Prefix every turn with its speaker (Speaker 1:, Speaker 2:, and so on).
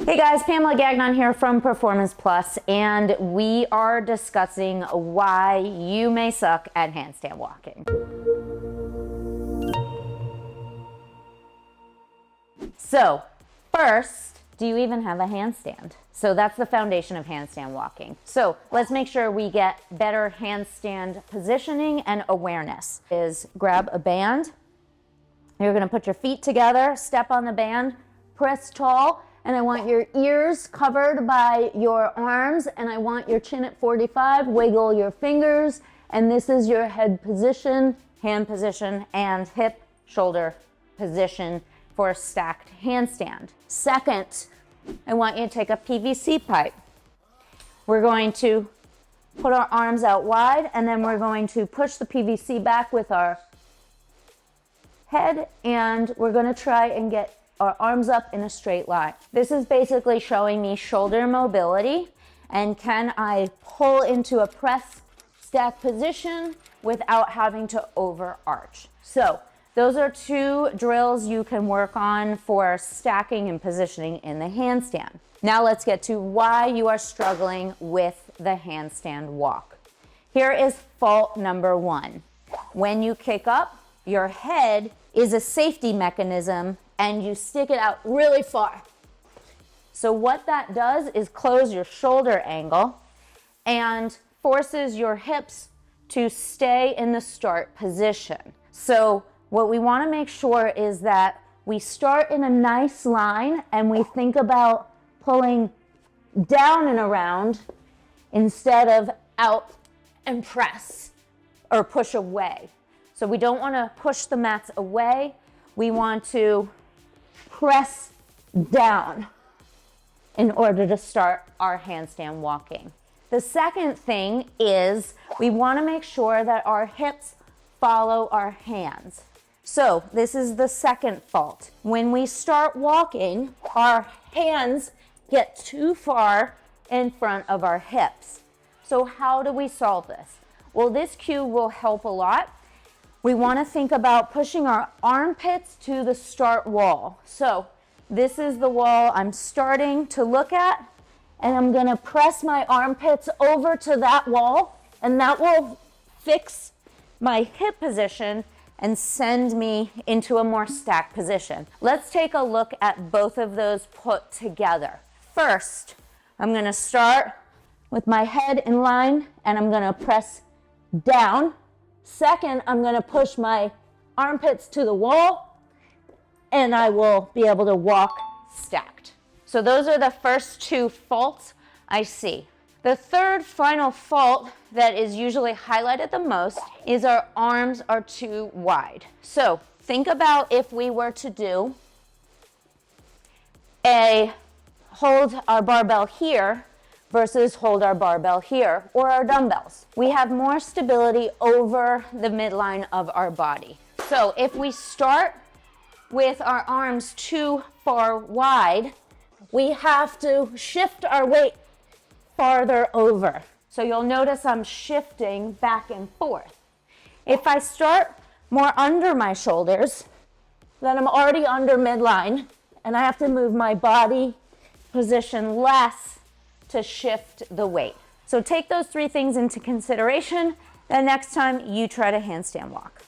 Speaker 1: Hey guys, Pamela Gagnon here from Performance Plus, and we are discussing why you may suck at handstand walking. So, first, do you even have a handstand? So that's the foundation of handstand walking. So let's make sure we get better handstand positioning and awareness. Is grab a band. You're gonna put your feet together, step on the band, press tall, and I want your ears covered by your arms, and I want your chin at 45, wiggle your fingers, and this is your head position, hand position, and hip, shoulder position for a stacked handstand. Second, I want you to take a PVC pipe. We're going to put our arms out wide, and then we're going to push the PVC back with our head, and we're going to try and get our arms up in a straight line. This is basically showing me shoulder mobility, and can I pull into a press stack position without having to overarch. So those are two drills you can work on for stacking and positioning in the handstand. Now let's get to why you are struggling with the handstand walk. Here is fault number one. When you kick up, your head is a safety mechanism and you stick it out really far. So what that does is close your shoulder angle and forces your hips to stay in the start position. So what we want to make sure is that we start in a nice line and we think about pulling down and around instead of out and press or push away. So we don't want to push the mats away. We want to press down in order to start our handstand walking. The second thing is we want to make sure that our hips follow our hands. So this is the second fault. When we start walking, our hands get too far in front of our hips. So how do we solve this? Well, this cue will help a lot. We want to think about pushing our armpits to the start wall. So this is the wall I'm starting to look at, and I'm going to press my armpits over to that wall, and that will fix my hip position and send me into a more stacked position. Let's take a look at both of those put together. First, I'm going to start with my head in line, and I'm going to press down. Second, I'm going to push my armpits to the wall, and I will be able to walk stacked. So those are the first two faults I see. The third final fault that is usually highlighted the most is our arms are too wide. So think about if we were to do a hold our barbell here versus hold our barbell here, or our dumbbells. We have more stability over the midline of our body. So if we start with our arms too far wide, we have to shift our weight farther over. So you'll notice I'm shifting back and forth. If I start more under my shoulders, then I'm already under midline, and I have to move my body position less to shift the weight. So take those three things into consideration the next time you try to handstand walk.